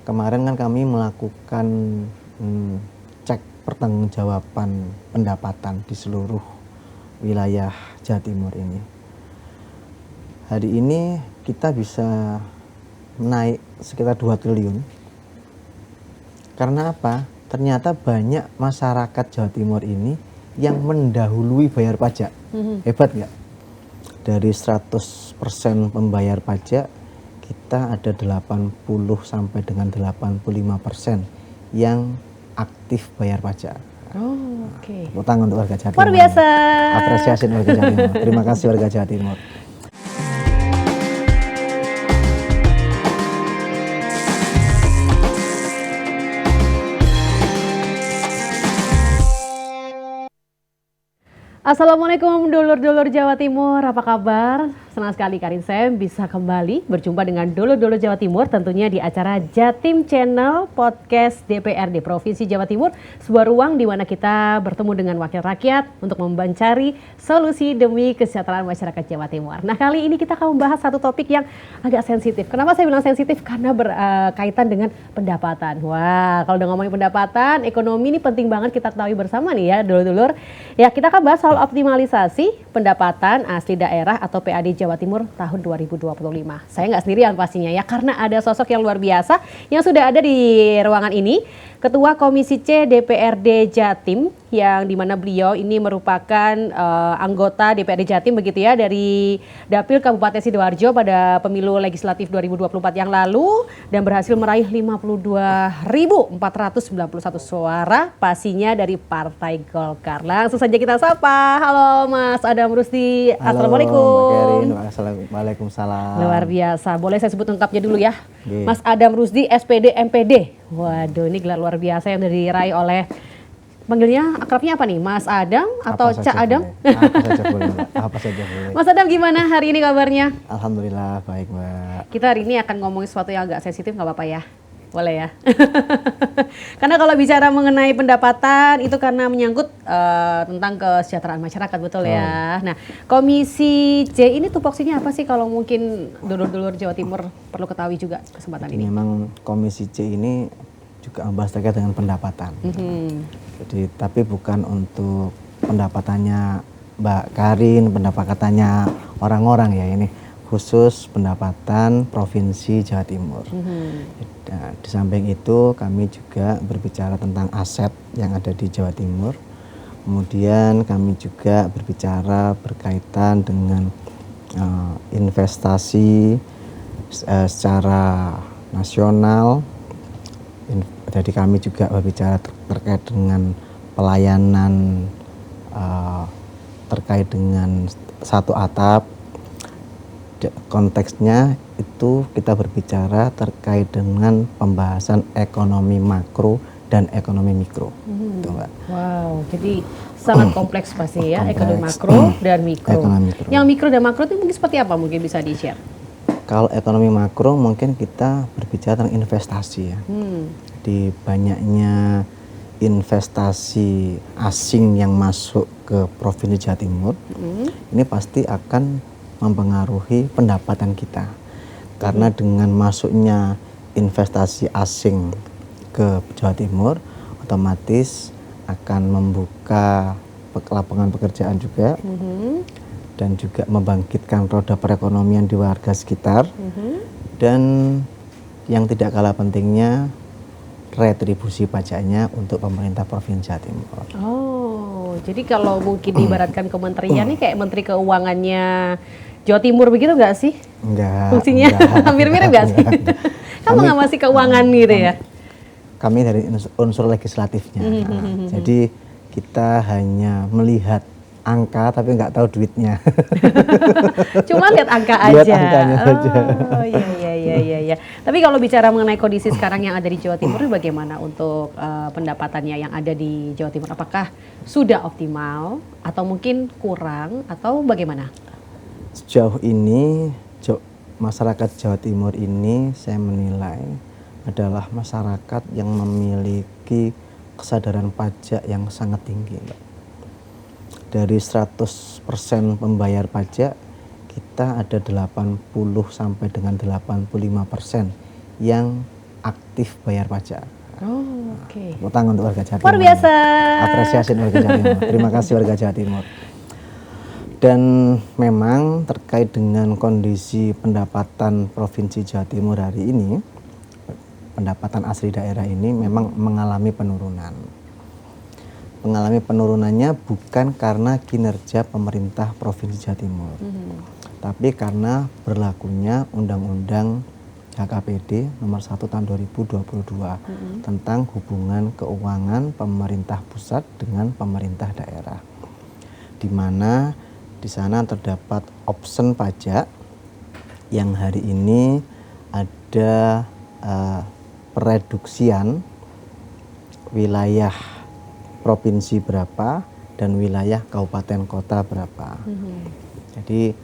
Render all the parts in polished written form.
kemarin kan kami melakukan cek pertanggungjawaban pendapatan di seluruh wilayah Jawa Timur ini. Hari ini kita bisa naik sekitar 2 triliun. Karena apa? Ternyata banyak masyarakat Jawa Timur ini yang mendahului bayar pajak. Hebat nggak? Dari 100% pembayar pajak, kita ada 80 sampai dengan 85% yang aktif bayar pajak. Oh, oke. Tepuk tangan untuk warga Jawa Timur. Luar biasa. Apresiasi warga Jawa Timur. Terima kasih warga Jawa Timur. Assalamualaikum dulur-dulur Jawa Timur, apa kabar? Senang sekali Karin Sam bisa kembali berjumpa dengan dulur-dulur Jawa Timur tentunya di acara Jatim Channel Podcast DPRD Provinsi Jawa Timur, sebuah ruang di mana kita bertemu dengan wakil rakyat untuk mencari solusi demi kesejahteraan masyarakat Jawa Timur. Nah, kali ini kita akan membahas satu topik yang agak sensitif. Kenapa saya bilang sensitif? Karena berkaitan dengan pendapatan. Wah, kalau udah ngomongin pendapatan, ekonomi ini penting banget kita ketahui bersama nih ya dulur-dulur. Ya, kita akan bahas soal optimalisasi pendapatan asli daerah atau PAD Jawa Timur tahun 2025. Saya nggak sendirian pastinya ya, karena ada sosok yang luar biasa yang sudah ada di ruangan ini. Ketua Komisi C DPRD Jatim, yang dimana beliau ini merupakan anggota DPRD Jatim begitu ya, dari Dapil Kabupaten Sidoarjo pada pemilu legislatif 2024 yang lalu dan berhasil meraih 52.491 suara, pastinya dari Partai Golkar. Langsung saja kita sapa. Halo Mas Adam Rusdi. Halo, Assalamualaikum. Mbak Kerin. Waalaikumsalam. Luar biasa. Boleh saya sebut lengkapnya dulu ya? Oke. Mas Adam Rusdi, SPD MPD. Waduh, ini gelar luar biasa yang diraih oleh, panggilnya akrabnya apa nih? Mas Adam atau Cak Adam? Apa saja boleh, Mbak. Apa saja boleh. Mas Adam gimana hari ini kabarnya? Alhamdulillah baik, Mbak. Kita hari ini akan ngomongin sesuatu yang agak sensitif, nggak apa-apa ya? Boleh ya? Karena kalau bicara mengenai pendapatan itu karena menyangkut tentang kesejahteraan masyarakat, betul ya? Nah, Komisi C ini tupoksinya apa sih kalau mungkin dulur-dulur Jawa Timur perlu ketahui juga kesempatan ini? Memang Komisi C ini juga membahas terkait dengan pendapatan. Jadi, tapi bukan untuk pendapatannya Mbak Karin, pendapatannya orang-orang ya, ini khusus pendapatan Provinsi Jawa Timur. Nah, di samping itu kami juga berbicara tentang aset yang ada di Jawa Timur. Kemudian kami juga berbicara berkaitan dengan investasi secara nasional. Jadi kami juga berbicara terkait dengan pelayanan terkait dengan satu atap. Konteksnya itu kita berbicara terkait dengan pembahasan ekonomi makro dan ekonomi mikro. Gitu, Mbak. Wow, jadi sangat kompleks pasti ya, Kompleks. ekonomi makro dan mikro. Ekonomi mikro. Yang mikro dan makro itu mungkin seperti apa, mungkin bisa di-share? Kalau ekonomi makro mungkin kita berbicara tentang investasi ya. Di banyaknya investasi asing yang masuk ke Provinsi Jawa Timur, ini pasti akan mempengaruhi pendapatan kita. Karena dengan masuknya investasi asing ke Jawa Timur, otomatis akan membuka lapangan pekerjaan juga, dan juga membangkitkan roda perekonomian di warga sekitar, dan yang tidak kalah pentingnya retribusi pajaknya untuk pemerintah Provinsi Jawa Timur. Oh, jadi kalau mungkin diibaratkan kementerian ini kayak Menteri Keuangannya Jawa Timur begitu nggak sih? Enggak. Fungsinya hampir mirip nggak sih? Kan mengawasi keuangan gitu ya? Kami dari unsur legislatifnya. Jadi kita hanya melihat angka tapi nggak tahu duitnya. Cuma lihat angka aja. Lihat angkanya saja. Oh iya. Tapi kalau bicara mengenai kondisi sekarang yang ada di Jawa Timur, bagaimana untuk pendapatannya yang ada di Jawa Timur? Apakah sudah optimal atau mungkin kurang atau bagaimana? Sejauh ini masyarakat Jawa Timur ini saya menilai adalah masyarakat yang memiliki kesadaran pajak yang sangat tinggi, Mbak. Dari 100% pembayar pajak, kita ada 80 sampai dengan 85% yang aktif bayar pajak. Oh, oke. Tepuk tangan untuk warga Jawa Timur. Luar biasa. Apresiasi untuk warga Jawa Timur. Terima kasih warga Jawa Timur. Dan memang terkait dengan kondisi pendapatan Provinsi Jawa Timur hari ini, pendapatan asli daerah ini memang mengalami penurunan. Mengalami penurunannya bukan karena kinerja pemerintah Provinsi Jawa Timur, tapi karena berlakunya Undang-Undang HKPD nomor 1 tahun 2022 tentang hubungan keuangan pemerintah pusat dengan pemerintah daerah, di mana di sana terdapat option pajak yang hari ini ada pereduksian wilayah provinsi berapa dan wilayah kabupaten kota berapa. Jadi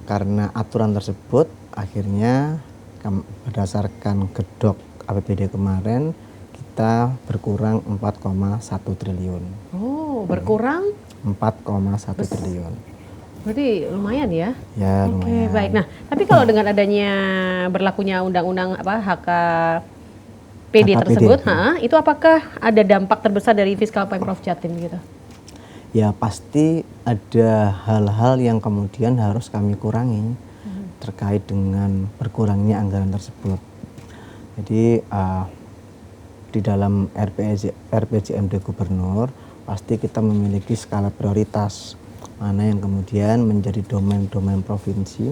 karena aturan tersebut akhirnya berdasarkan gedok APBD kemarin kita berkurang 4,1 triliun. Oh, berkurang 4,1 triliun. berarti lumayan ya? Ya, Oke, lumayan. baik. Nah, tapi kalau dengan adanya berlakunya undang-undang HKPD tersebut, itu apakah ada dampak terbesar dari fiskal Pemprov Jatim gitu? Ya, pasti ada hal-hal yang kemudian harus kami kurangi terkait dengan berkurangnya anggaran tersebut. Jadi di dalam RPJMD Gubernur pasti kita memiliki skala prioritas mana yang kemudian menjadi domain-domain provinsi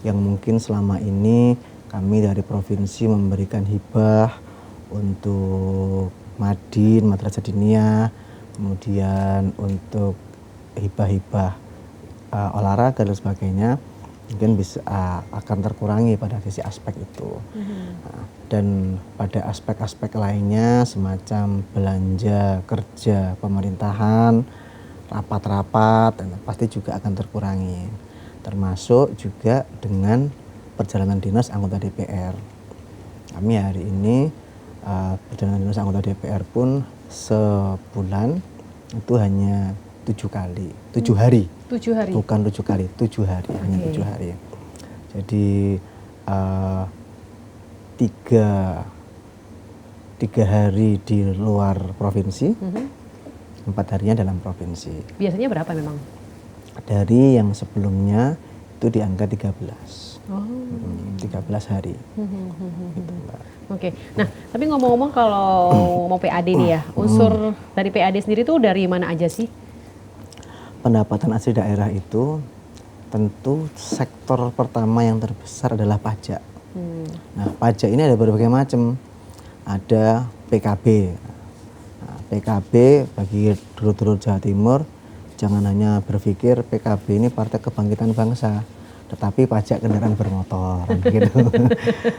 yang mungkin selama ini kami dari provinsi memberikan hibah untuk Madin, Madrasah Diniyah, kemudian untuk hibah-hibah olahraga dan sebagainya, mungkin bisa akan terkurangi pada sisi aspek itu. Dan pada aspek-aspek lainnya semacam belanja kerja pemerintahan, rapat-rapat pasti juga akan terkurangi, termasuk juga dengan perjalanan dinas anggota DPR. Kami hari ini perjalanan dinas anggota DPR pun sebulan itu hanya 7 kali, 7 hari. 7 hari? Bukan 7 kali, 7 hari, hanya 7 hari. Jadi 3 hari di luar provinsi, 4 harinya dalam provinsi. Biasanya berapa memang? Dari yang sebelumnya itu di angka 13. Oh. 13 hari. Gitu, Mbak. Oke. Nah, tapi ngomong-ngomong kalau mau PAD nih ya, unsur dari PAD sendiri tuh dari mana aja sih? Pendapatan asli daerah itu tentu sektor pertama yang terbesar adalah pajak. Nah, pajak ini ada berbagai macam. Ada PKB. PKB bagi dulur-dulur Jawa Timur jangan hanya berpikir PKB ini Partai Kebangkitan Bangsa, tetapi pajak kendaraan bermotor gitu.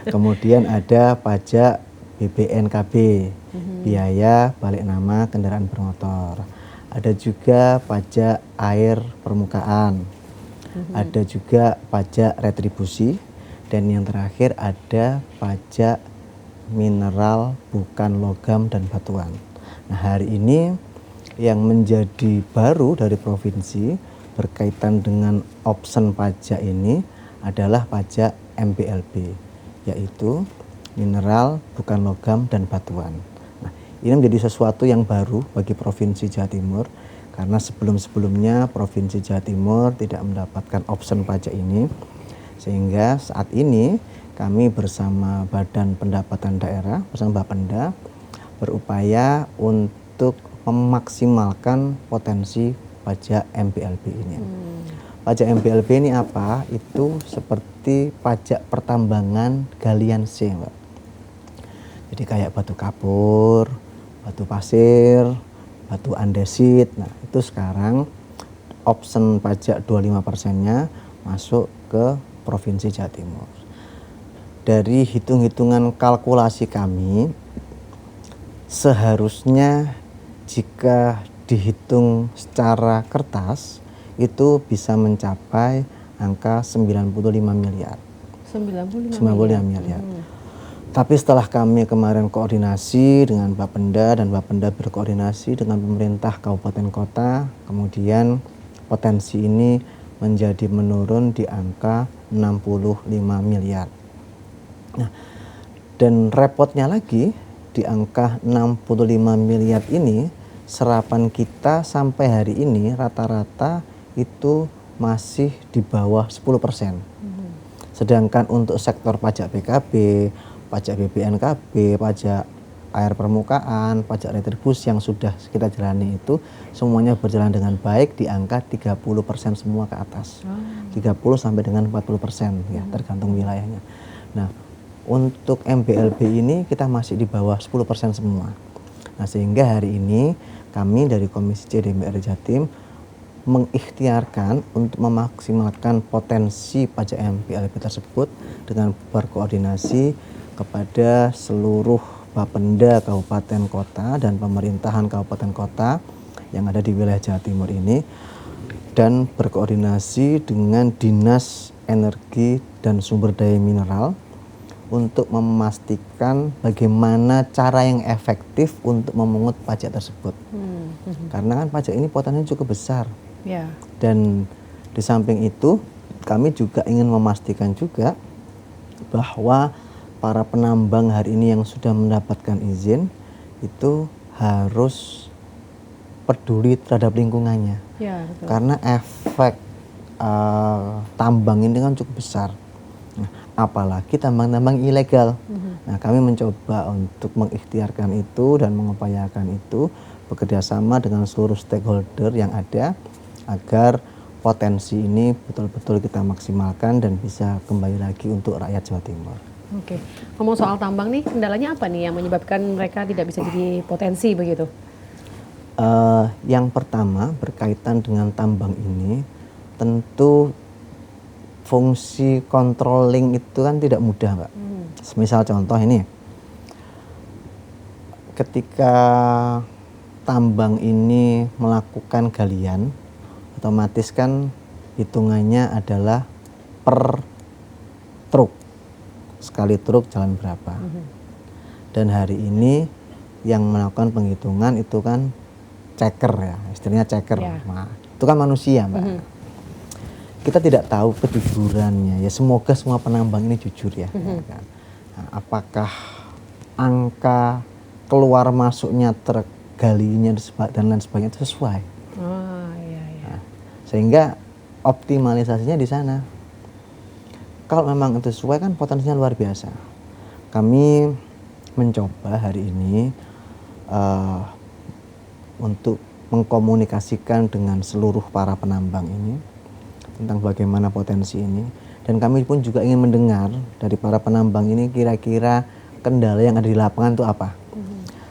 Kemudian ada pajak BPNKB, biaya balik nama kendaraan bermotor. Ada juga pajak air permukaan. Ada juga pajak retribusi dan yang terakhir ada pajak mineral bukan logam dan batuan. Nah, hari ini yang menjadi baru dari provinsi berkaitan dengan option pajak ini adalah pajak MBLB, yaitu mineral bukan logam dan batuan. Nah, ini menjadi sesuatu yang baru bagi Provinsi Jawa Timur karena sebelum-sebelumnya Provinsi Jawa Timur tidak mendapatkan option pajak ini, sehingga saat ini kami bersama Badan Pendapatan Daerah bersama Bapenda berupaya untuk memaksimalkan potensi pajak MBLB ini. Pajak MBLB ini apa? Itu seperti pajak pertambangan galian C, Mbak. Jadi kayak batu kapur, batu pasir, batu andesit. Nah, itu sekarang option pajak 25%-nya masuk ke Provinsi Jawa Timur. Dari hitung-hitungan kalkulasi kami, seharusnya jika dihitung secara kertas itu bisa mencapai angka 95 miliar. 95 miliar. Tapi setelah kami kemarin koordinasi dengan Bapenda dan Bapenda berkoordinasi dengan pemerintah kabupaten kota, kemudian potensi ini menjadi menurun di angka 65 miliar. Nah, Dan repotnya lagi di angka 65 miliar ini serapan kita sampai hari ini rata-rata itu masih di bawah 10%. Sedangkan untuk sektor pajak PKB, pajak BPNKB, pajak air permukaan, pajak retribusi yang sudah kita jalani itu semuanya berjalan dengan baik di angka 30% semua ke atas. 30 sampai dengan 40% ya, tergantung wilayahnya. Nah, untuk MBLB ini kita masih di bawah 10% semua. Nah, sehingga hari ini kami dari Komisi C DPR Jatim mengikhtiarkan untuk memaksimalkan potensi pajak MBLB tersebut dengan berkoordinasi kepada seluruh Bapenda Kabupaten Kota dan pemerintahan Kabupaten Kota yang ada di wilayah Jawa Timur ini, dan berkoordinasi dengan Dinas Energi dan Sumber Daya Mineral untuk memastikan bagaimana cara yang efektif untuk memungut pajak tersebut. Karena kan pajak ini potensinya cukup besar. Dan di samping itu kami juga ingin memastikan juga bahwa para penambang hari ini yang sudah mendapatkan izin itu harus peduli terhadap lingkungannya. Betul. Karena efek tambang ini kan cukup besar. Nah, apalagi tambang-tambang ilegal. Nah, kami mencoba untuk mengikhtiarkan itu dan mengupayakan itu bekerjasama dengan seluruh stakeholder yang ada agar potensi ini betul-betul kita maksimalkan dan bisa kembali lagi untuk rakyat Jawa Timur. Oke, ngomong soal tambang nih, kendalanya apa nih yang menyebabkan mereka tidak bisa jadi potensi begitu? Yang pertama berkaitan dengan tambang ini, tentu fungsi controlling itu kan tidak mudah, Mbak. Misal contoh ini, ketika tambang ini melakukan galian, otomatis kan hitungannya adalah per truk. Sekali truk jalan berapa. Dan hari ini yang melakukan penghitungan itu kan checker ya, istilahnya checker. Nah, itu kan manusia, Mbak. Kita tidak tahu kejujurannya, ya semoga semua penambang ini jujur ya. Kan? Nah, apakah angka keluar masuknya truk, galinya dan lain sebagainya itu sesuai? Nah, sehingga optimalisasinya di sana. Kalau memang itu sesuai kan potensinya luar biasa. Kami mencoba hari ini untuk mengkomunikasikan dengan seluruh para penambang ini tentang bagaimana potensi ini, dan kami pun juga ingin mendengar dari para penambang ini kira-kira kendala yang ada di lapangan itu apa.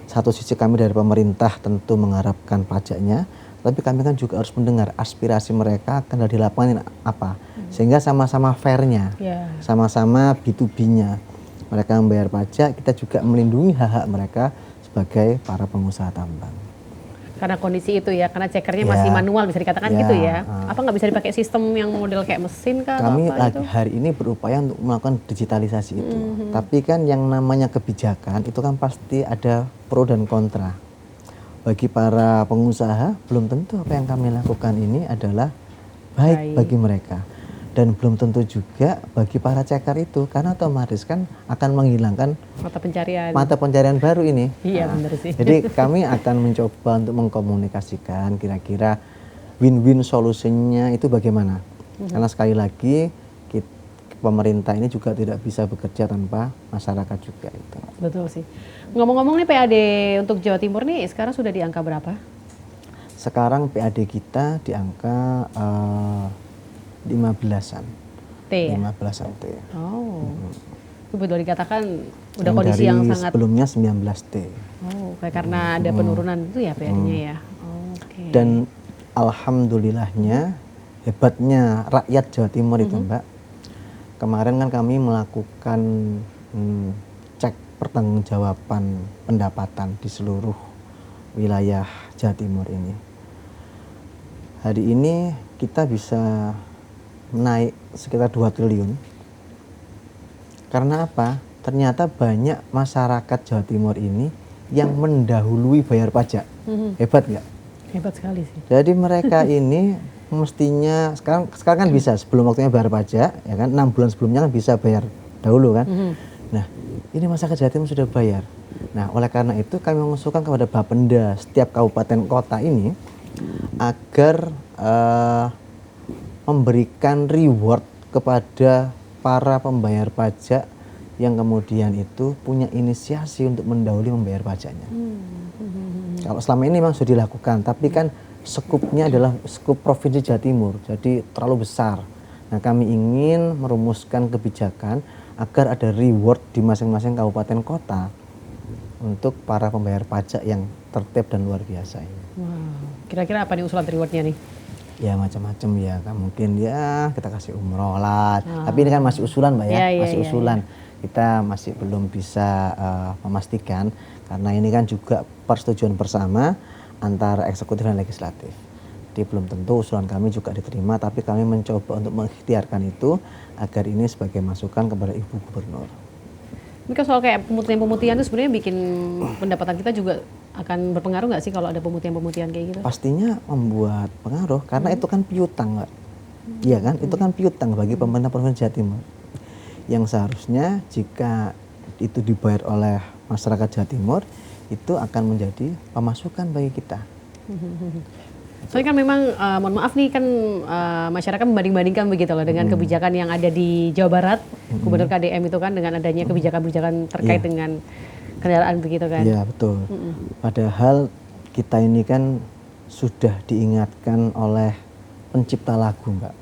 Satu sisi kami dari pemerintah tentu mengharapkan pajaknya, tapi kami kan juga harus mendengar aspirasi mereka kendala di lapangan ini apa, sehingga sama-sama fairnya, sama-sama B2B-nya. Mereka membayar pajak, kita juga melindungi hak-hak mereka sebagai para pengusaha tambang. Karena kondisi itu ya, karena cekernya masih manual bisa dikatakan gitu ya. Apa nggak bisa dipakai sistem yang model kayak mesin kah? Kami atau apa lagi gitu? hari ini berupaya untuk melakukan digitalisasi itu. Tapi kan yang namanya kebijakan itu kan pasti ada pro dan kontra. Bagi para pengusaha belum tentu apa yang kami lakukan ini adalah baik bagi mereka. Dan belum tentu juga bagi para ceker itu, karena otomatis kan akan menghilangkan mata pencarian baru ini. Iya, benar sih. Jadi kami akan mencoba untuk mengkomunikasikan kira-kira win-win solusinya itu bagaimana. Karena sekali lagi pemerintah ini juga tidak bisa bekerja tanpa masyarakat juga itu. Betul sih. Ngomong-ngomong nih PAD untuk Jawa Timur nih sekarang sudah di angka berapa? Sekarang PAD kita di angka 15-an. T ya? 15-an T. Oh. Itu betul dikatakan udah yang kondisi dari yang sangat. Sebelumnya 19 T. Oh, kayak karena ada penurunan itu ya PAD-nya ya. Oke. Dan alhamdulillahnya hebatnya rakyat Jawa Timur itu, Mbak. Kemarin kan kami melakukan cek pertanggungjawaban pendapatan di seluruh wilayah Jawa Timur ini. Hari ini kita bisa naik sekitar 2 triliun. Karena apa? Ternyata banyak masyarakat Jawa Timur ini yang mendahului bayar pajak. Hebat nggak? Hebat sekali sih. Jadi mereka ini mestinya sekarang kan bisa sebelum waktunya bayar pajak, ya kan 6 bulan sebelumnya kan bisa bayar dahulu kan. Nah, ini masyarakat Jawa Timur sudah bayar. Nah, oleh karena itu kami mengusulkan kepada Bapenda setiap kabupaten kota ini agar memberikan reward kepada para pembayar pajak yang kemudian itu punya inisiasi untuk mendahului membayar pajaknya. Kalau selama ini memang sudah dilakukan, tapi kan skupnya adalah skup Provinsi Jawa Timur, jadi terlalu besar. Nah, kami ingin merumuskan kebijakan agar ada reward di masing-masing kabupaten kota untuk para pembayar pajak yang tertib dan luar biasa ini. Wow. Kira-kira apa nih usulan rewardnya nih? Ya macam-macam ya, kan mungkin ya kita kasih umroh lah. Tapi ini kan masih usulan Mbak ya, masih usulan. Kita masih belum bisa memastikan karena ini kan juga persetujuan bersama antara eksekutif dan legislatif. Jadi belum tentu usulan kami juga diterima, tapi kami mencoba untuk mengikhtiarkan itu agar ini sebagai masukan kepada Ibu Gubernur. Ini kan soal kayak pemutihan-pemutihan itu sebenarnya bikin pendapatan kita juga akan berpengaruh nggak sih kalau ada pemutihan-pemutihan kayak gitu? Pastinya membuat pengaruh karena itu kan piutang Mbak. Iya kan? Itu kan piutang bagi pemerintah Provinsi Jawa Timur. Yang seharusnya jika itu dibayar oleh masyarakat Jawa Timur, itu akan menjadi pemasukan bagi kita. Soalnya kan memang, mohon maaf nih kan masyarakat membanding-bandingkan begitu loh dengan kebijakan yang ada di Jawa Barat, Gubernur KDM itu kan dengan adanya kebijakan-kebijakan terkait dengan kendaraan begitu kan. Iya betul. Padahal kita ini kan sudah diingatkan oleh pencipta lagu Mbak.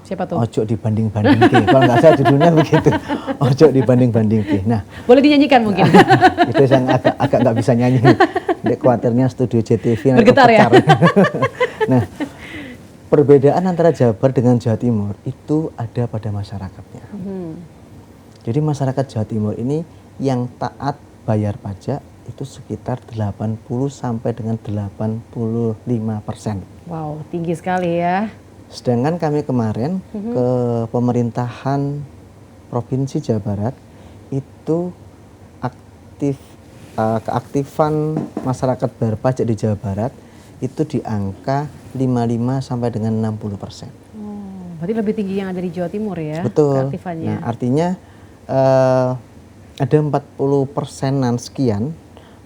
Siapa tuh? Ojo dibanding-bandingke. Kalau nggak salah judulnya begitu. Ojo dibanding-bandingke. Nah, boleh dinyanyikan mungkin. itu yang agak nggak bisa nyanyi. Dek khawatirnya studio JTV bergetar ya. Nah, perbedaan antara Jabar dengan Jawa Timur itu ada pada masyarakatnya. Jadi masyarakat Jawa Timur ini yang taat bayar pajak itu sekitar 80 sampai dengan 85%. Wow, tinggi sekali ya. Sedangkan kami kemarin ke pemerintahan Provinsi Jawa Barat itu keaktifan masyarakat bayar pajak di Jawa Barat itu di angka 55 sampai dengan 60%. Oh, berarti lebih tinggi yang ada di Jawa Timur ya? Betul. Keaktifannya. Nah, artinya ada 40%-an sekian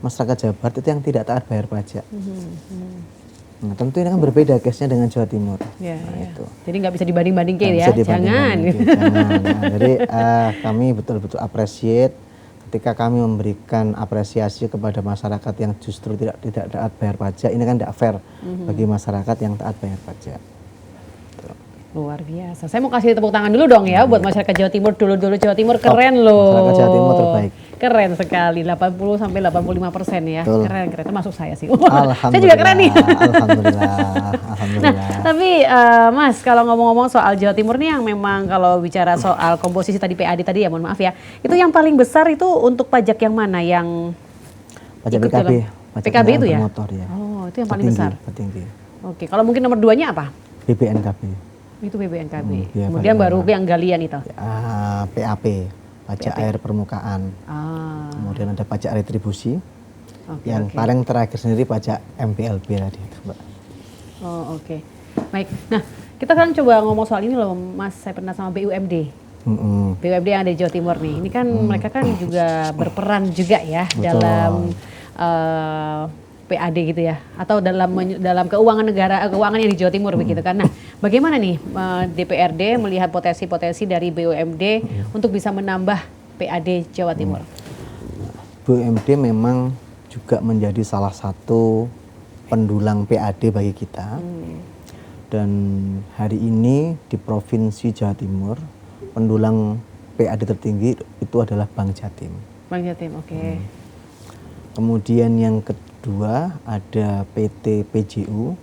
masyarakat Jawa Barat itu yang tidak taat bayar pajak. Nah, tentu ini kan berbeda case-nya dengan Jawa Timur. Ya, nah, ya. itu. Jadi nggak bisa dibanding-bandingkan ya? Bisa dibanding-bandingkan. Jangan. Nah, jadi kami betul-betul appreciate ketika kami memberikan apresiasi kepada masyarakat yang justru tidak taat bayar pajak. Ini kan tidak fair bagi masyarakat yang taat bayar pajak. Luar biasa. Saya mau kasih tepuk tangan dulu dong ya buat masyarakat Jawa Timur. Dulu Jawa Timur keren loh. Masyarakat Jawa Timur terbaik. Keren sekali, 80 sampai 85% ya. Betul. Keren, termasuk saya sih. Alhamdulillah. Saya juga keren nih. Alhamdulillah. Nah, tapi Mas, kalau ngomong-ngomong soal Jawa Timur nih yang memang kalau bicara soal komposisi tadi PAD tadi ya, mohon maaf ya. Itu yang paling besar itu untuk pajak yang mana? Yang pajak ikut PKB. Pajak PKB itu ya? Motor, ya. Oh, itu yang paling besar. Tertinggi. Oke, kalau mungkin nomor 2-nya apa? BPNKB. Itu BPNKB. Ya, kemudian baru yang galian itu. PAP, pajak air permukaan. Kemudian ada pajak retribusi. Yang paling terakhir sendiri pajak MPLB tadi itu, Mbak. Oh, oke. Baik. Nah, kita kan coba ngomong soal ini loh, Mas. Saya pernah sama BUMD. BUMD yang ada di Jawa Timur nih. Ini kan mereka kan juga berperan juga ya. Betul. Dalam PAD gitu ya, atau dalam keuangan negara, keuangan yang di Jawa Timur begitu kan. Nah, bagaimana nih DPRD melihat potensi-potensi dari BUMD untuk bisa menambah PAD Jawa Timur? BUMD memang juga menjadi salah satu pendulang PAD bagi kita. Dan hari ini di Provinsi Jawa Timur pendulang PAD tertinggi itu adalah Bank Jatim. Bank Jatim, oke. Kemudian yang kedua ada PT PJU,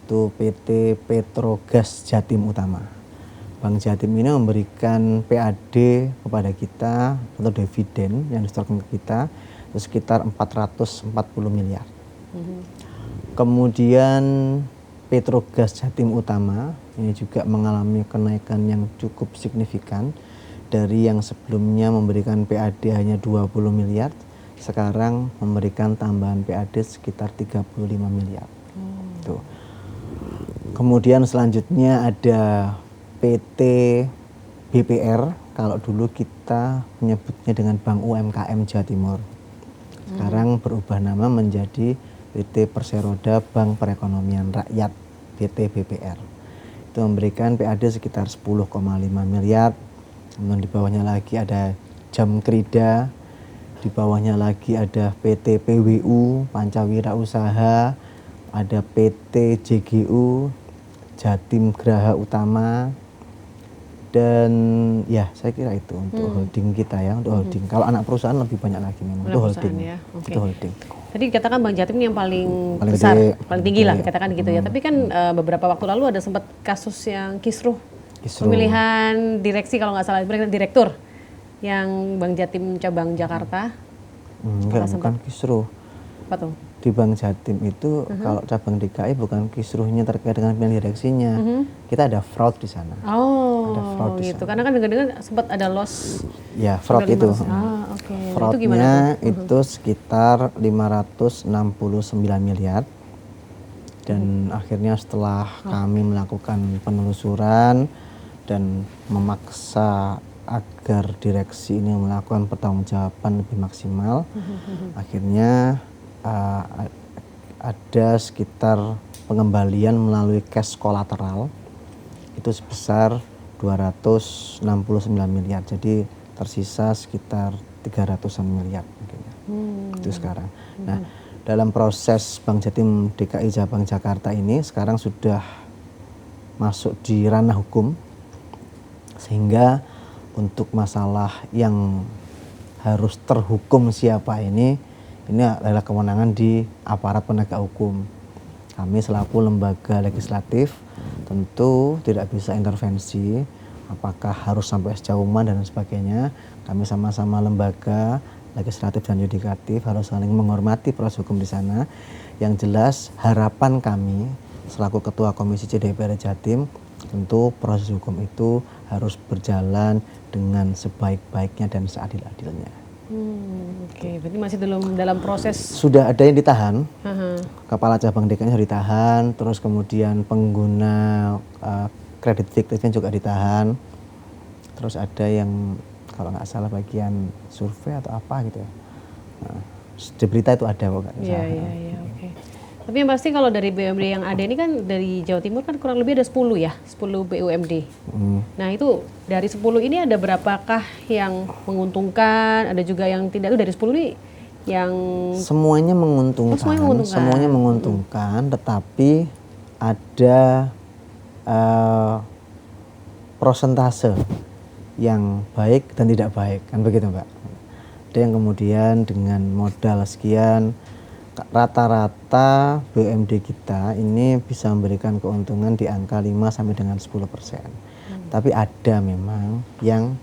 itu PT Petrogas Jatim Utama. Bank Jatim ini memberikan PAD kepada kita atau dividen yang disetorkan ke kita itu sekitar 440 miliar. Kemudian Petrogas Jatim Utama ini juga mengalami kenaikan yang cukup signifikan dari yang sebelumnya memberikan PAD hanya 20 miliar. Sekarang memberikan tambahan PAD sekitar 35 miliar. Tuh. Kemudian selanjutnya ada PT BPR kalau dulu kita menyebutnya dengan Bank UMKM Jawa Timur. Sekarang berubah nama menjadi PT Perseroda Bank Perekonomian Rakyat PT BPR. Itu memberikan PAD sekitar 10,5 miliar. Kemudian di bawahnya lagi ada Jam Krida, di bawahnya lagi ada PT PWU Pancawira Usaha, ada PT JGU Jatim Graha Utama, dan ya saya kira itu untuk holding kita ya, untuk holding. Kalau anak perusahaan lebih banyak lagi memang, itu holding. Ya. Okay. Itu holding. Tadi dikatakan Bank Jatim ini yang paling Paling besar, gede. paling tinggi lah dikatakan gitu ya. Tapi kan beberapa waktu lalu ada sempat kasus yang kisruh. Pemilihan direksi kalau nggak salah, direktur yang Bank Jatim cabang Jakarta. Enggak, bukan kisruh. Apa tuh? Di Bank Jatim itu kalau cabang DKI bukan kisruhnya terkait dengan pemilihan direksinya. Kita ada fraud di sana. Oh, ada fraud di gitu. sana. Karena kan dengar-dengar sempat ada loss. Ya, fraud itu. Okay. Fraudnya itu sekitar 569 miliar. Dan akhirnya setelah kami melakukan penelusuran dan memaksa agar direksi ini melakukan pertanggungjawaban lebih maksimal, akhirnya ada sekitar pengembalian melalui cash kolateral itu sebesar 269 miliar. Jadi tersisa sekitar 300-an miliar mungkin ya. Itu sekarang. Nah, dalam proses Bank Jatim DKI Cabang Jakarta ini sekarang sudah masuk di ranah hukum, sehingga untuk masalah yang harus terhukum siapa ini adalah kewenangan di aparat penegak hukum. Kami selaku lembaga legislatif tentu tidak bisa intervensi apakah harus sampai sejauh mana dan sebagainya. Kami sama-sama lembaga legislatif dan yudikatif harus saling menghormati proses hukum di sana. Yang jelas harapan kami selaku Ketua Komisi C DPR Jatim, tentu proses hukum itu harus berjalan dengan sebaik-baiknya dan seadil-adilnya. Oke, berarti masih dalam proses. Sudah ada yang ditahan, kepala cabang DKI sudah ditahan, terus kemudian pengguna kredit fiktifnya juga ditahan, terus ada yang kalau nggak salah bagian survei atau apa gitu ya. Nah, di berita itu ada kok nggak salah. Iya, oke. Tapi yang pasti kalau dari BUMD yang ada ini kan dari Jawa Timur kan kurang lebih ada 10 ya, 10 BUMD. Nah itu dari 10 ini ada berapakah yang menguntungkan, ada juga yang tidak, itu dari 10 ini yang... Semuanya menguntungkan, semuanya menguntungkan, tetapi ada prosentase yang baik dan tidak baik, kan begitu Mbak. Ada yang kemudian dengan modal sekian, rata-rata BUMD kita ini bisa memberikan keuntungan di angka 5 sampai dengan 10%. Tapi ada memang yang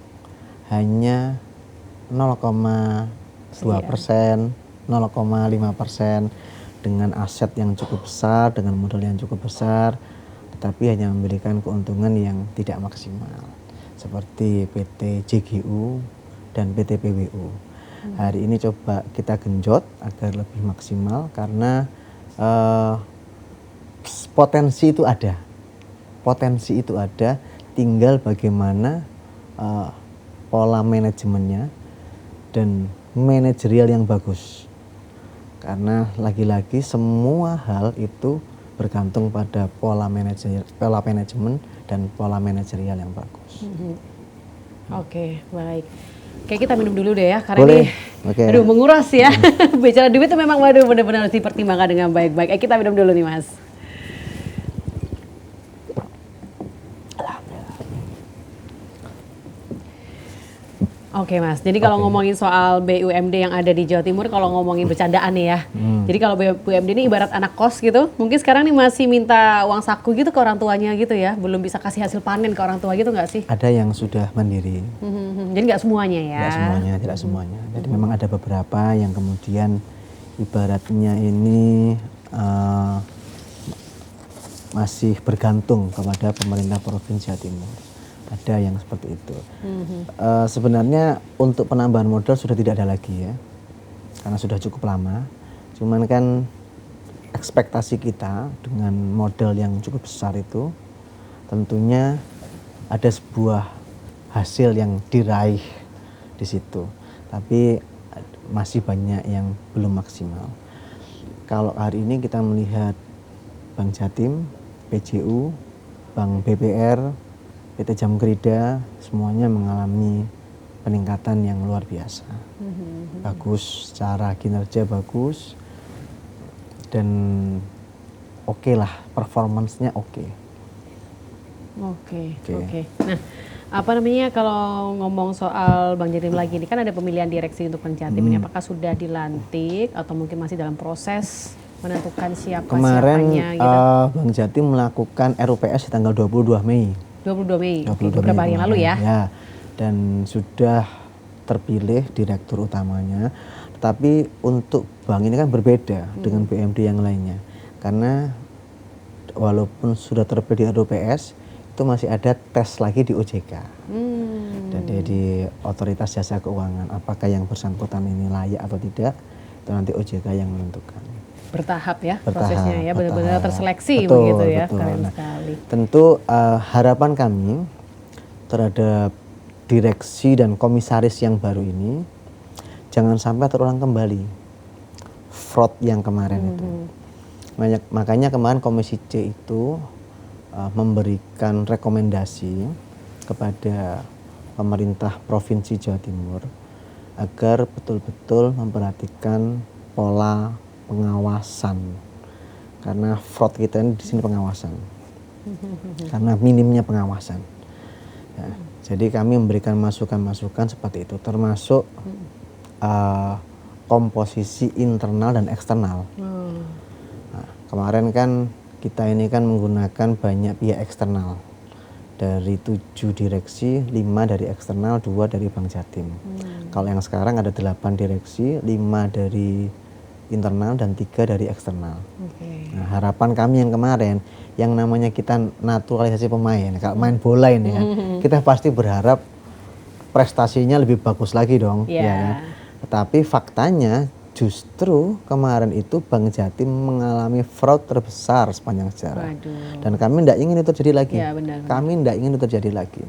hanya 0,2%, 0,5% dengan aset yang cukup besar, dengan modal yang cukup besar, tetapi hanya memberikan keuntungan yang tidak maksimal. Seperti PT JGU dan PT PWU. Hari ini coba kita genjot agar lebih maksimal karena potensi itu ada, tinggal bagaimana pola manajemennya dan manajerial yang bagus. Karena lagi-lagi semua hal itu bergantung pada pola manajemen dan pola manajerial yang bagus. Oke, baik. Kayak kita minum dulu deh ya, karena boleh. Ini aduh menguras ya. Bicara duit itu memang waduh benar-benar harus dipertimbangkan dengan baik-baik. Kita minum dulu nih Mas. Oke Mas, jadi kalau ngomongin soal BUMD yang ada di Jawa Timur, kalau ngomongin bercandaan nih ya. Jadi kalau BUMD ini ibarat anak kos gitu, mungkin sekarang nih masih minta uang saku gitu ke orang tuanya gitu ya, belum bisa kasih hasil panen ke orang tua gitu nggak sih? Ada yang sudah mandiri. Jadi nggak semuanya ya? Tidak semuanya. Jadi memang ada beberapa yang kemudian ibaratnya ini masih bergantung kepada pemerintah Provinsi Jawa Timur. Ada yang seperti itu. Sebenarnya untuk penambahan modal sudah tidak ada lagi ya, karena sudah cukup lama. Cuman kan ekspektasi kita dengan modal yang cukup besar itu, tentunya ada sebuah hasil yang diraih di situ. Tapi masih banyak yang belum maksimal. Kalau hari ini kita melihat Bank Jatim, PJU, Bank BPR, PT Jam Kerida, semuanya mengalami peningkatan yang luar biasa. Bagus, secara kinerja bagus, dan oke lah, performance-nya oke. Oke. Nah, apa namanya, kalau ngomong soal Bang Jatim lagi, ini kan ada pemilihan direksi untuk Bank Jatim ini, apakah sudah dilantik atau mungkin masih dalam proses menentukan siapa Kemarin siapanya gitu? Bank Jatim melakukan RUPS di tanggal 22 Mei. 22 Mei, 22 beberapa hari yang lalu ya. Dan sudah terpilih direktur utamanya. Tetapi untuk bank ini kan berbeda dengan BUMD yang lainnya. Karena walaupun sudah terpilih di RUPS, itu masih ada tes lagi di OJK. Dan di Otoritas Jasa Keuangan, apakah yang bersangkutan ini layak atau tidak, itu nanti OJK yang menentukan. Bertahap ya Bertahap, prosesnya ya, benar-benar terseleksi betul, begitu ya. betul. Keren Nah, sekali. tentu harapan kami terhadap direksi dan komisaris yang baru ini, jangan sampai terulang kembali fraud yang kemarin itu. Makanya kemarin Komisi C itu memberikan rekomendasi kepada pemerintah Provinsi Jawa Timur agar betul-betul memperhatikan pola pengawasan, karena fraud kita ini di sini pengawasan, karena minimnya pengawasan. Ya, jadi kami memberikan masukan-masukan seperti itu, termasuk komposisi internal dan eksternal. Nah, kemarin kan kita ini kan menggunakan banyak pihak eksternal. Dari 7 direksi, 5 dari eksternal, 2 dari Bank Jatim. Kalau yang sekarang ada 8 direksi, 5 dari internal dan 3 dari eksternal. Nah, harapan kami yang kemarin, yang namanya kita naturalisasi pemain, kalau main bola ini kan, kita pasti berharap prestasinya lebih bagus lagi dong. Ya kan? Tetapi faktanya justru kemarin itu Bank Jatim mengalami fraud terbesar sepanjang sejarah. Dan kami tidak ingin itu terjadi lagi. Ya, benar. Kami tidak ingin itu terjadi lagi.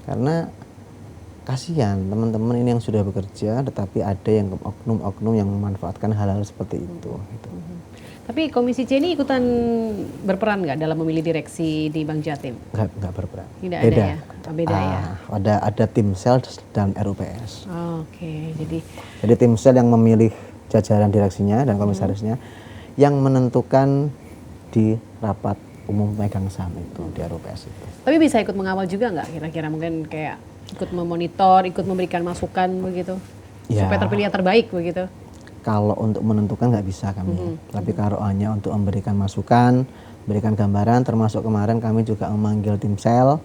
Karena kasihan teman-teman ini yang sudah bekerja, tetapi ada yang oknum-oknum yang memanfaatkan hal-hal seperti itu. Gitu. Tapi Komisi C ini ikutan berperan nggak dalam memilih direksi di Bank Jatim? Nggak berperan. Tidak Beda. ada ya? Beda ya? Ada tim sel dan RUPS. Oke, jadi tim sel yang memilih jajaran direksinya dan komisarisnya, yang menentukan di rapat umum pemegang saham itu di RUPS itu. Tapi bisa ikut mengawal juga nggak kira-kira, mungkin kayak ikut memonitor, ikut memberikan masukan begitu, supaya terpilih yang terbaik begitu? Kalau untuk menentukan nggak bisa kami, tapi kalau hanya untuk memberikan masukan, memberikan gambaran, termasuk kemarin kami juga memanggil tim sel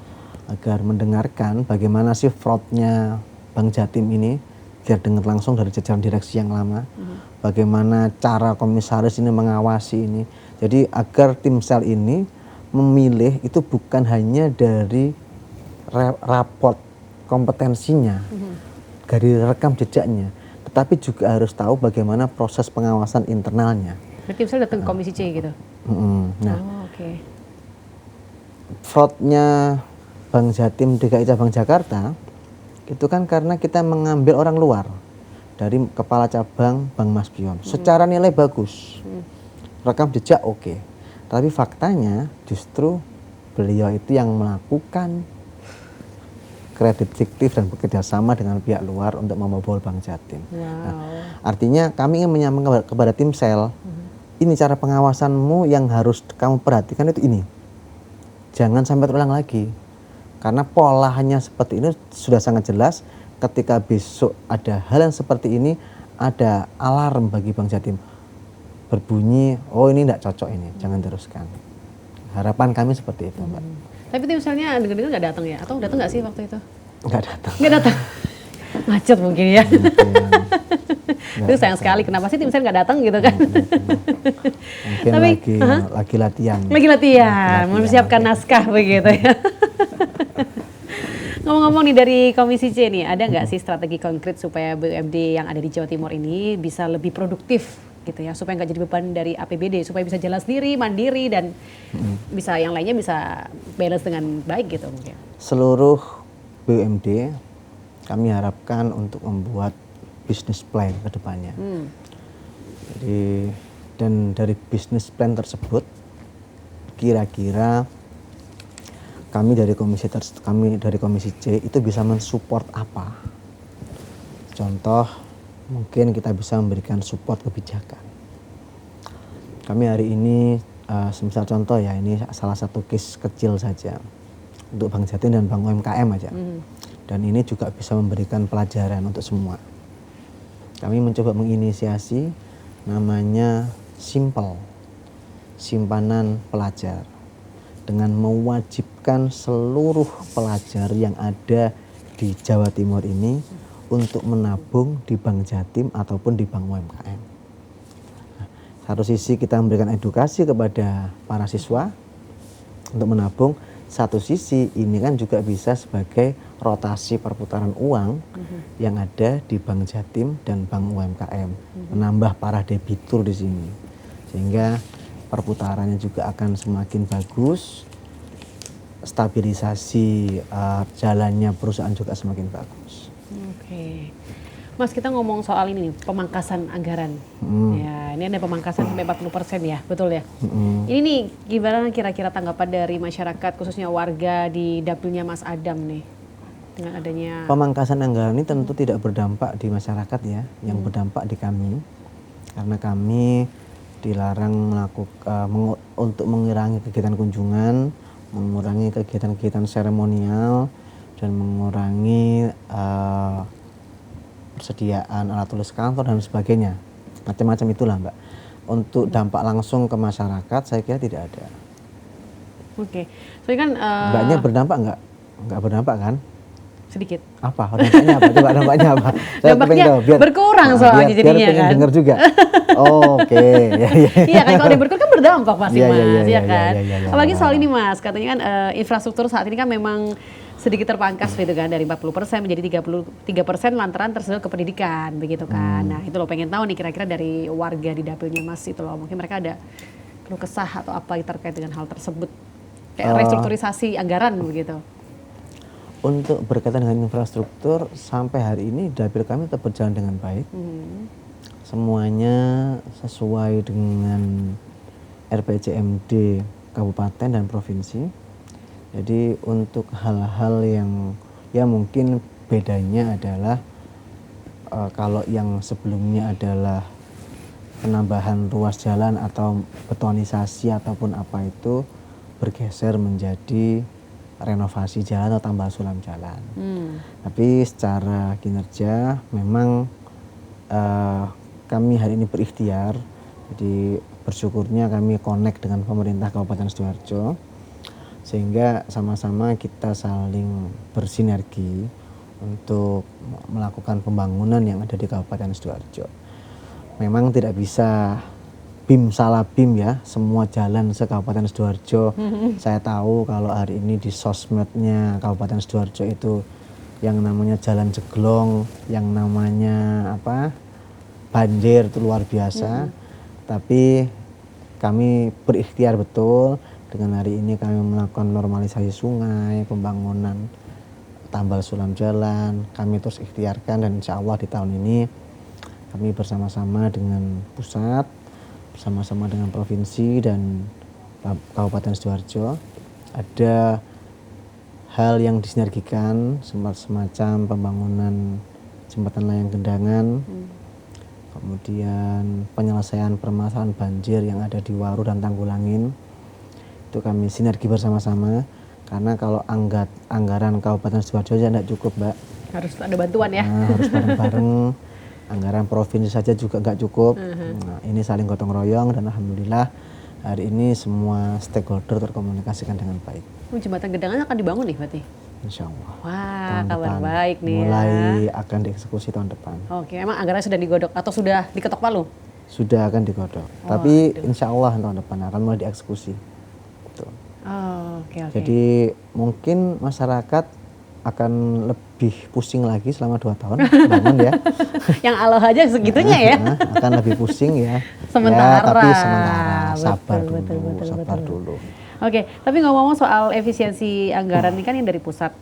agar mendengarkan bagaimana sih fraudnya Bank Jatim ini, biar dengar langsung dari jajaran direksi yang lama, bagaimana cara komisaris ini mengawasi ini. Jadi agar tim sel ini memilih itu bukan hanya dari raport kompetensinya, dari rekam jejaknya, tetapi juga harus tahu bagaimana proses pengawasan internalnya. Berarti tim sel datang ke Komisi C gitu? Nah, fraudnya Bank Jatim DKI Cabang Jakarta itu kan karena kita mengambil orang luar dari kepala cabang Bank Maspion. Secara nilai bagus, rekam jejak oke, tapi faktanya justru beliau itu yang melakukan kredit fiktif dan bekerja sama dengan pihak luar untuk membobol Bank Jatim. Nah, artinya kami ingin menyampaikan kepada tim sel, ini cara pengawasanmu yang harus kamu perhatikan itu ini. Jangan sampai terulang lagi. Karena polanya seperti ini sudah sangat jelas, ketika besok ada hal yang seperti ini, ada alarm bagi Bank Jatim. Berbunyi, oh ini tidak cocok ini, jangan teruskan. Harapan kami seperti itu, Mbak. Tapi tim selnya dengar-dengar nggak datang ya? Atau datang nggak sih waktu itu? Nggak datang. Nggak datang? Macet mungkin ya. Itu sayang sekali, kenapa sih tim sel nggak datang gitu kan? Mungkin tapi, lagi latihan. Lagi latihan, mempersiapkan naskah begitu ya. Ngomong-ngomong nih dari Komisi C nih, ada nggak sih strategi konkret supaya BUMD yang ada di Jawa Timur ini bisa lebih produktif gitu ya, supaya nggak jadi beban dari APBD, supaya bisa jalan sendiri, mandiri, dan bisa yang lainnya bisa balance dengan baik gitu mungkin? Seluruh BUMD kami harapkan untuk membuat bisnis plan ke depannya. Jadi dan dari bisnis plan tersebut kira-kira kami dari komisi C itu bisa mensupport apa? Contoh mungkin kita bisa memberikan support kebijakan. Kami hari ini semisal contoh ya, ini salah satu case kecil saja untuk Bank Jatim dan Bank UMKM aja. Dan ini juga bisa memberikan pelajaran untuk semua. Kami mencoba menginisiasi namanya Simple, simpanan pelajar, dengan mewajibkan seluruh pelajar yang ada di Jawa Timur ini untuk menabung di Bank Jatim ataupun di Bank UMKM. Nah, satu sisi kita memberikan edukasi kepada para siswa untuk menabung, satu sisi ini kan juga bisa sebagai rotasi perputaran uang yang ada di Bank Jatim dan Bank UMKM, menambah para debitur di sini, sehingga perputarannya juga akan semakin bagus, stabilisasi jalannya perusahaan juga semakin bagus. Oke, Mas, kita ngomong soal ini nih, pemangkasan anggaran. Ya, ini ada pemangkasan sampai 40% ya, betul ya? Ini nih, gimana kira-kira tanggapan dari masyarakat, khususnya warga di dapilnya Mas Adam nih, dengan adanya pemangkasan anggaran ini tentu tidak berdampak di masyarakat ya, yang berdampak di kami, karena kami dilarang untuk mengurangi kegiatan kunjungan, mengurangi kegiatan-kegiatan seremonial, dan mengurangi persediaan alat tulis kantor dan sebagainya, macam-macam itulah Mbak. Untuk dampak langsung ke masyarakat saya kira tidak ada. Oke, soalnya kan Mbaknya berdampak nggak berdampak kan? sedikit. Apa dampaknya apa? Coba dampaknya apa? Saya Dampaknya pengen tahu, berkurang soalnya biar jadinya pengen kan. dengar juga. Oke. Iya kan, kalau dia berkurang kan berdampak pasti Iya, Mas, iya, ya iya, kan. iya, iya. Apalagi soal ini Mas, katanya kan infrastruktur saat ini kan memang sedikit terpangkas gitu kan, dari 40% menjadi 33% lantaran tersedot ke pendidikan begitu kan. Nah itu loh, pengen tahu nih kira-kira dari warga di dapilnya Mas itu loh, mungkin mereka ada keluh kesah atau apa terkait dengan hal tersebut, kayak restrukturisasi anggaran begitu. Untuk berkaitan dengan infrastruktur, sampai hari ini dapil kami tetap berjalan dengan baik. Semuanya sesuai dengan RPJMD kabupaten dan provinsi. Jadi untuk hal-hal yang ya mungkin bedanya adalah kalau yang sebelumnya adalah penambahan ruas jalan atau betonisasi ataupun apa itu bergeser menjadi renovasi jalan atau tambah sulam jalan. Tapi secara kinerja memang kami hari ini berikhtiar, jadi bersyukurnya kami connect dengan pemerintah Kabupaten Sidoarjo, sehingga sama-sama kita saling bersinergi untuk melakukan pembangunan yang ada di Kabupaten Sidoarjo. Memang tidak bisa BIM salah BIM ya, semua jalan se-Kabupaten Sidoarjo. Saya tahu kalau hari ini di sosmednya Kabupaten Sidoarjo itu yang namanya jalan jeglong, yang namanya apa, banjir itu luar biasa. Tapi kami berikhtiar betul, dengan hari ini kami melakukan normalisasi sungai, pembangunan tambal sulam jalan, kami terus ikhtiarkan, dan insya Allah di tahun ini kami bersama-sama dengan pusat, bersama-sama dengan provinsi dan Kabupaten Sidoarjo ada hal yang disinergikan, semacam pembangunan jembatan layang gendangan, kemudian penyelesaian permasalahan banjir yang ada di Waru dan Tanggulangin. Itu kami sinergi bersama-sama, karena kalau anggaran Kabupaten Sidoarjo saja tidak cukup Mbak, Harus ada bantuan ya. nah, harus bareng-bareng. Anggaran provinsi saja juga nggak cukup. Nah, ini saling gotong royong, dan alhamdulillah hari ini semua stakeholder terkomunikasikan dengan baik. Jembatan gendangan akan dibangun nih berarti? Insya Allah. Wah, Tahun kabar depan. baik nih Mulai ya. akan dieksekusi tahun depan. Oke, emang anggarannya sudah digodok atau sudah diketok palu? Sudah akan digodok. Tapi insya Allah tahun depan akan mulai dieksekusi. Tuh. Oh, oke. Jadi mungkin masyarakat akan lebih pusing lagi selama 2 tahun bangun ya. Yang Allah aja segitunya ya. Akan lebih pusing ya. Sementara. Ya, tapi sementara. Sabar Betul, dulu, betul, sabar betul. dulu. Oke, tapi ngomong-ngomong soal efisiensi anggaran ini kan yang dari pusat.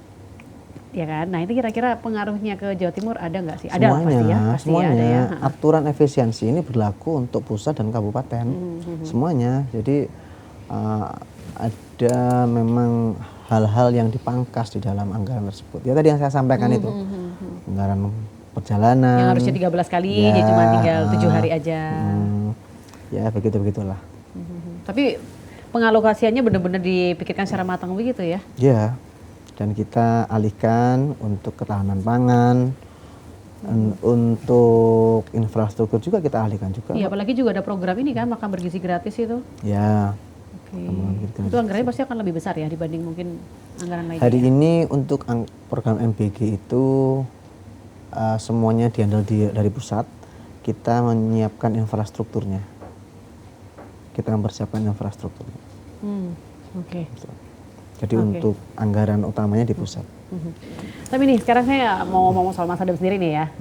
ya kan? Nah itu kira-kira pengaruhnya ke Jawa Timur ada nggak sih? Ada lah pasti ya, pasti semuanya. ada ya. Aturan efisiensi ini berlaku untuk pusat dan kabupaten, semuanya. Jadi ada memang hal-hal yang dipangkas di dalam anggaran tersebut. Ya tadi yang saya sampaikan itu, anggaran perjalanan. Yang harusnya 13 kali, dia cuma tinggal 7 hari aja. Ya begitu-begitulah. Tapi pengalokasiannya benar-benar dipikirkan secara matang begitu ya? Ya, dan kita alihkan untuk ketahanan pangan, untuk infrastruktur juga kita alihkan juga. Iya, apalagi juga ada program ini kan, makan bergizi gratis itu. Ya. Itu anggarannya pasti akan lebih besar ya dibanding mungkin anggaran lainnya. Hari ini untuk program MBG itu semuanya dihandle dari pusat. Kita menyiapkan infrastrukturnya. Kita mempersiapkan infrastrukturnya. Oke. Jadi untuk anggaran utamanya di pusat. Tapi nih sekarang saya mau ngomong soal Mas Adam sendiri nih ya.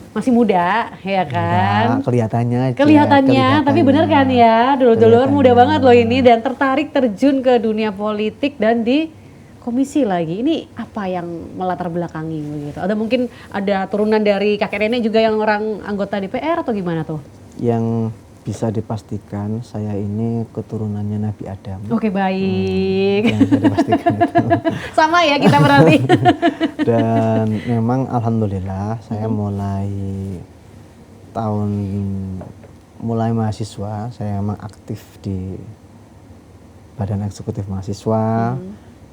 Masih muda ya kan? Ya, kelihatannya aja. Kelihatannya, tapi bener kan ya, dulur-dulur muda banget loh ini dan tertarik terjun ke dunia politik dan di komisi lagi. Ini apa yang melatar belakangi begitu? Ada mungkin ada turunan dari kakek nenek juga yang orang anggota DPR atau gimana tuh? Yang bisa dipastikan saya ini keturunannya Nabi Adam. Oke, baik. Yang bisa dipastikan itu. Sama ya kita berarti. Dan memang alhamdulillah saya mulai mahasiswa, saya memang aktif di Badan Eksekutif Mahasiswa,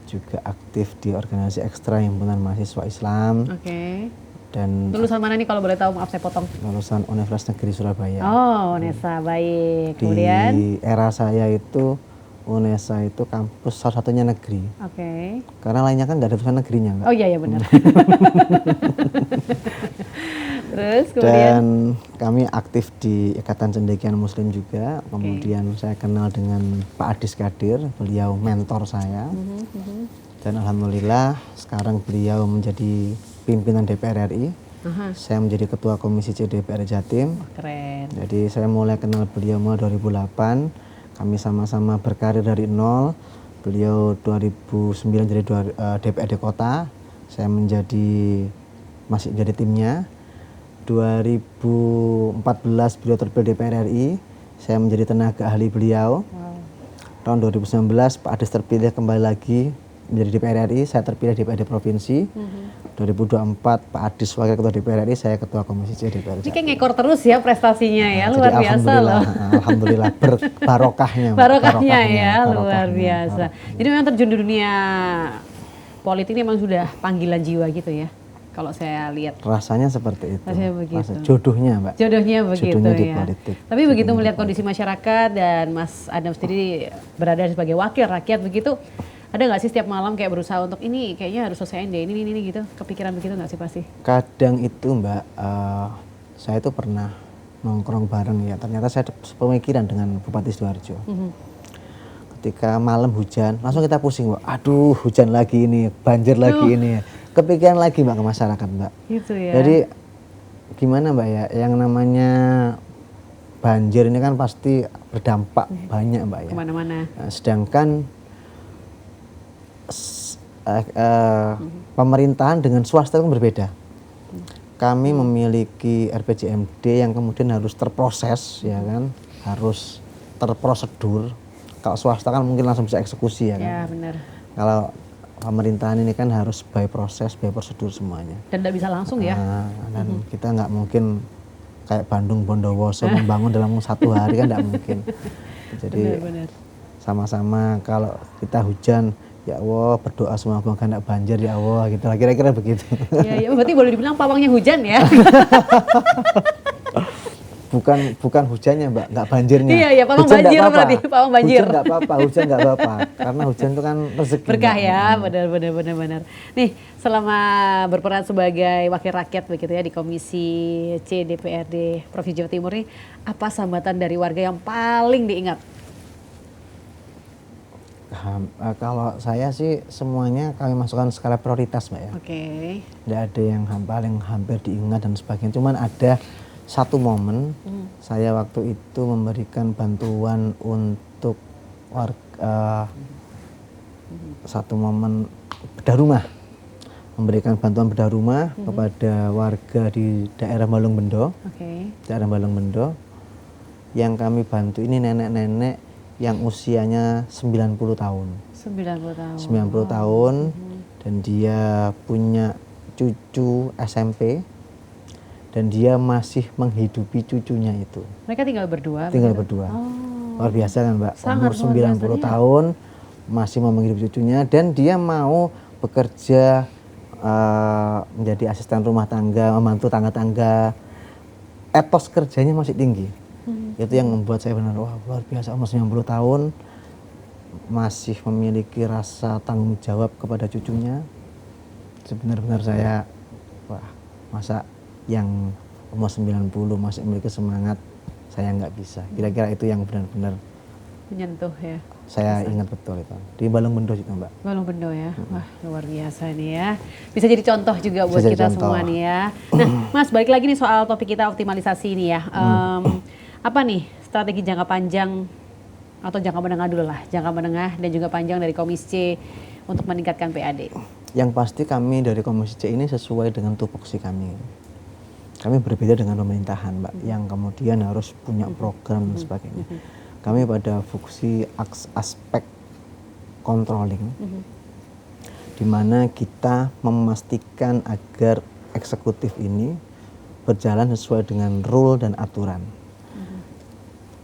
juga aktif di organisasi ekstra himpunan mahasiswa Islam. Oke. Dan lulusan mana nih kalau boleh tahu, maaf saya potong. Lulusan Universitas Negeri Surabaya. Oh, UNESA, baik. Kemudian di era saya itu UNESA itu kampus salah satunya negeri. Oke. Karena lainnya kan nggak ada tulisan negerinya, Mbak. Oh iya benar. Terus kemudian? Dan kami aktif di Ikatan Cendekiawan Muslim juga. Kemudian saya kenal dengan Pak Adis Kadir, beliau mentor saya. Dan alhamdulillah sekarang beliau menjadi pimpinan DPR RI. Saya menjadi ketua Komisi C DPR Jatim. Keren. Jadi saya mulai kenal beliau mulai 2008. Kami sama-sama berkarir dari nol. Beliau 2009 jadi DPRD Kota. Saya masih menjadi timnya. 2014 beliau terpilih DPR RI. Saya menjadi tenaga ahli beliau. Tahun 2019 Pak Adis terpilih kembali lagi menjadi DPR RI. Saya terpilih DPRD Provinsi. 2024 Pak Adis wakil ketua DPR RI, saya ketua Komisi C DPR. Ini kayak ngekor terus ya prestasinya ya, luar biasa loh. Alhamdulillah barokahnya. Barokahnya ya, luar biasa. Jadi memang terjun di dunia politik ini memang sudah panggilan jiwa gitu ya, kalau saya lihat. Rasanya seperti itu. Rasanya begitu. Jodohnya, Mbak. Jodohnya begitu Jodohnya ya. di politik. Tapi begitu melihat kondisi masyarakat dan Mas Adam sendiri berada sebagai wakil rakyat begitu, ada nggak sih setiap malam kayak berusaha untuk ini kayaknya harus selesaiin deh ini gitu, kepikiran begitu nggak sih pasti? Kadang itu Mbak, saya itu pernah nongkrong bareng ya, ternyata saya sepemikiran dengan Bupati Sidoarjo. Ketika malam hujan, langsung kita pusing Mbak, aduh hujan lagi ini, banjir lagi ini, kepikiran lagi Mbak ke masyarakat Mbak. Gitu ya. Jadi gimana Mbak ya, yang namanya banjir ini kan pasti berdampak banyak Mbak ya. Kemana-mana. Sedangkan pemerintahan dengan swasta kan berbeda. Kami memiliki RPJMD yang kemudian harus terproses ya kan, harus terprosedur. Kalau swasta kan mungkin langsung bisa eksekusi ya kan. Ya benar. Kalau pemerintahan ini kan harus by proses, by prosedur semuanya. Dan tidak bisa langsung ya. Dan kita nggak mungkin kayak Bandung Bondowoso membangun dalam 1 hari kan nggak mungkin. Jadi sama-sama kalau kita hujan, ya Allah berdoa semoga nggak banjir ya Allah gitu lah, kira-kira begitu. Ya berarti boleh dibilang pawangnya hujan ya. bukan hujannya Mbak, nggak banjirnya. Iya pawang banjir berarti, pawang banjir. Hujan nggak apa-apa, hujan nggak apa-apa, karena hujan itu kan rezeki. Berkah ya, benar. Nih selama berperan sebagai wakil rakyat begitu ya di Komisi C DPRD Provinsi Jawa Timur nih, apa sambatan dari warga yang paling diingat? Kalau saya sih semuanya kami masukkan skala prioritas Mbak ya. Oke. Tidak ada yang paling hampir diingat dan sebagainya. Cuman ada satu momen saya waktu itu memberikan bantuan untuk warga, satu momen bedah rumah memberikan bantuan bedah rumah kepada warga di daerah Balung Bendo. Daerah Balung Bendo yang kami bantu ini nenek-nenek yang usianya 90 tahun. 90 tahun dan dia punya cucu SMP dan dia masih menghidupi cucunya itu. Mereka tinggal berdua? Tinggal berdua. Luar biasa kan Mbak, umur 90 tahun masih mau menghidupi cucunya dan dia mau bekerja menjadi asisten rumah tangga, membantu tangga-tangga. Etos kerjanya masih tinggi. Itu yang membuat saya benar, wah luar biasa, umur 90 tahun masih memiliki rasa tanggung jawab kepada cucunya. Sebenar-benar saya, wah masa yang umur 90 masih memiliki semangat, saya nggak bisa. Kira-kira itu yang benar-benar menyentuh ya. Saya ingat betul itu. Di Balung Bendo itu Mbak. Balung Bendo ya. Wah luar biasa nih ya. Bisa jadi contoh juga buat kita semua nih ya. Nah Mas, balik lagi nih soal topik kita optimalisasi nih ya. Apa nih strategi jangka panjang atau jangka menengah dulu lah. Jangka menengah dan juga panjang dari Komisi C untuk meningkatkan PAD. Yang pasti kami dari Komisi C ini sesuai dengan tupoksi kami. Kami berbeda dengan pemerintahan Mbak, yang kemudian harus punya program dan sebagainya. Kami pada fungsi aspek controlling, di mana kita memastikan agar eksekutif ini berjalan sesuai dengan rule dan aturan,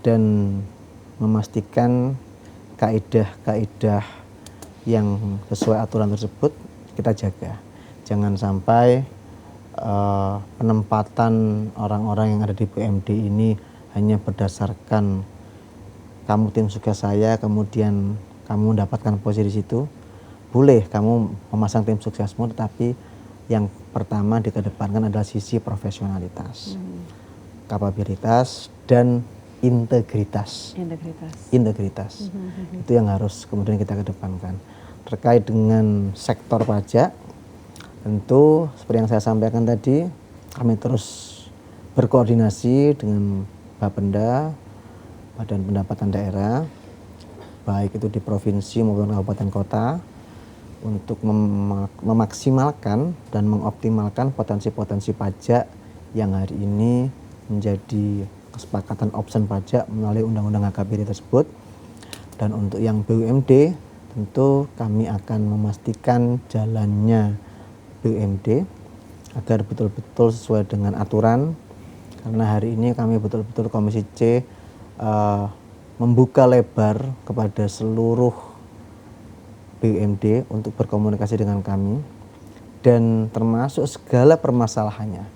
dan memastikan kaidah-kaidah yang sesuai aturan tersebut kita jaga. Jangan sampai penempatan orang-orang yang ada di BUMD ini hanya berdasarkan kamu tim sukses saya, kemudian kamu mendapatkan posisi di situ. Boleh kamu memasang tim suksesmu, tetapi yang pertama dikedepankan adalah sisi profesionalitas, kapabilitas, dan integritas. Itu yang harus kemudian kita kedepankan. Terkait dengan sektor pajak, tentu seperti yang saya sampaikan tadi, kami terus berkoordinasi dengan Bapenda, Badan Pendapatan Daerah, baik itu di provinsi maupun kabupaten kota, untuk memaksimalkan dan mengoptimalkan potensi-potensi pajak yang hari ini menjadi kesepakatan option pajak melalui Undang-Undang HKBD tersebut. Dan untuk yang BUMD, tentu kami akan memastikan jalannya BUMD agar betul-betul sesuai dengan aturan, karena hari ini kami betul-betul Komisi C membuka lebar kepada seluruh BUMD untuk berkomunikasi dengan kami, dan termasuk segala permasalahannya.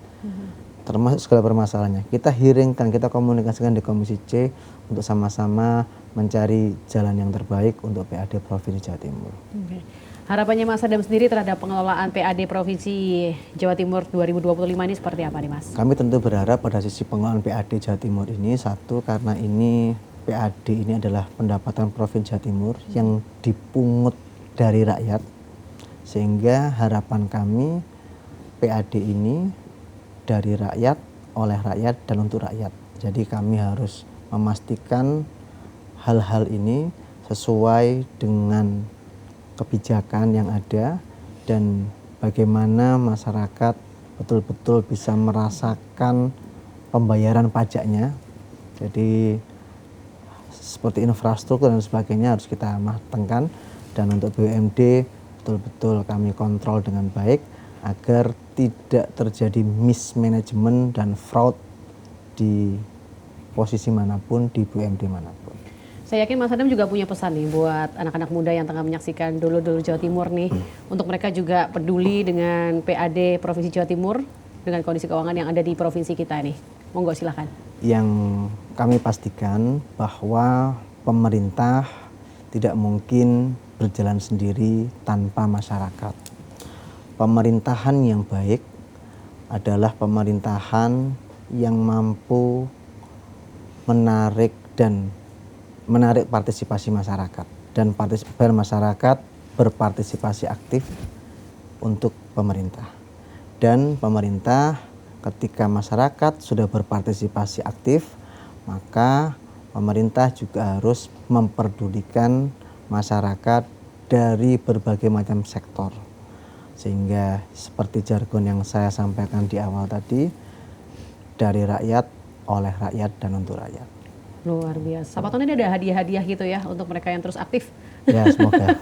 Kita hearingkan, kita komunikasikan di Komisi C untuk sama-sama mencari jalan yang terbaik untuk PAD Provinsi Jawa Timur. Harapannya Mas Adam sendiri terhadap pengelolaan PAD Provinsi Jawa Timur 2025 ini seperti apa nih Mas? Kami tentu berharap pada sisi pengelolaan PAD Jawa Timur ini, satu, karena ini PAD ini adalah pendapatan Provinsi Jawa Timur yang dipungut dari rakyat, sehingga harapan kami PAD ini dari rakyat, oleh rakyat, dan untuk rakyat. Jadi kami harus memastikan hal-hal ini sesuai dengan kebijakan yang ada dan bagaimana masyarakat betul-betul bisa merasakan pembayaran pajaknya. Jadi seperti infrastruktur dan sebagainya harus kita matangkan, dan untuk BUMD betul-betul kami kontrol dengan baik agar tidak terjadi mismanagement dan fraud di posisi manapun, di BUMD manapun. Saya yakin Mas Adam juga punya pesan nih buat anak-anak muda yang tengah menyaksikan Dolo-Dolo Jawa Timur nih, untuk mereka juga peduli dengan PAD Provinsi Jawa Timur dengan kondisi keuangan yang ada di provinsi kita nih. Monggo silahkan. Yang kami pastikan bahwa pemerintah tidak mungkin berjalan sendiri tanpa masyarakat. Pemerintahan yang baik adalah pemerintahan yang mampu menarik partisipasi masyarakat, dan masyarakat berpartisipasi aktif untuk pemerintah. Dan pemerintah, ketika masyarakat sudah berpartisipasi aktif, maka pemerintah juga harus memperdulikan masyarakat dari berbagai macam sektor. Sehingga seperti jargon yang saya sampaikan di awal tadi, dari rakyat, oleh rakyat, dan untuk rakyat. Luar biasa. Pak Tony, ada hadiah-hadiah gitu ya untuk mereka yang terus aktif. Ya, semoga.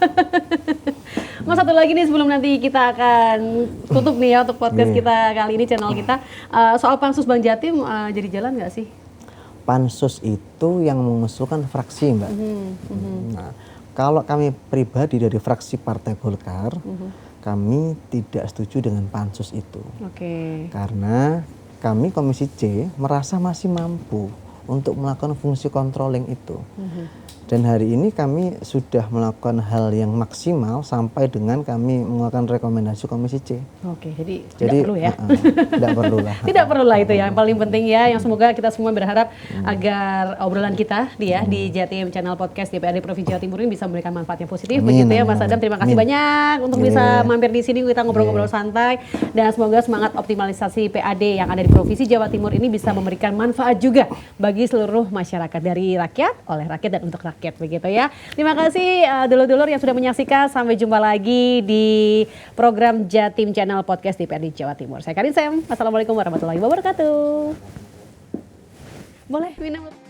Mas, satu lagi nih sebelum nanti kita akan tutup nih ya untuk podcast kita kali ini, channel kita. Soal Pansus Bank Jatim jadi jalan nggak sih? Pansus itu yang mengusulkan fraksi, Mbak. Nah, kalau kami pribadi dari fraksi Partai Golkar, kami tidak setuju dengan pansus itu. Karena kami Komisi C merasa masih mampu untuk melakukan fungsi controlling itu. Dan hari ini kami sudah melakukan hal yang maksimal sampai dengan kami mengeluarkan rekomendasi Komisi C. Jadi tidak perlu ya? Tidak perlu lah. Tidak perlu lah itu ya, yang paling penting ya, yang semoga kita semua berharap agar obrolan kita di Jatim Channel Podcast DPRD Provinsi Jawa Timur ini bisa memberikan manfaat yang positif. Begitu ya Mas Adam, terima kasih banyak untuk bisa mampir di sini, kita ngobrol-ngobrol santai. Dan semoga semangat optimalisasi PAD yang ada di Provinsi Jawa Timur ini bisa memberikan manfaat juga bagi seluruh masyarakat, dari rakyat, oleh rakyat, dan untuk rakyat, begitu ya. Terima kasih dulur-dulur yang sudah menyaksikan. Sampai jumpa lagi di program Jatim Channel Podcast DPRD Jawa Timur. Saya Karin Sem. Assalamualaikum warahmatullahi wabarakatuh. Boleh minum.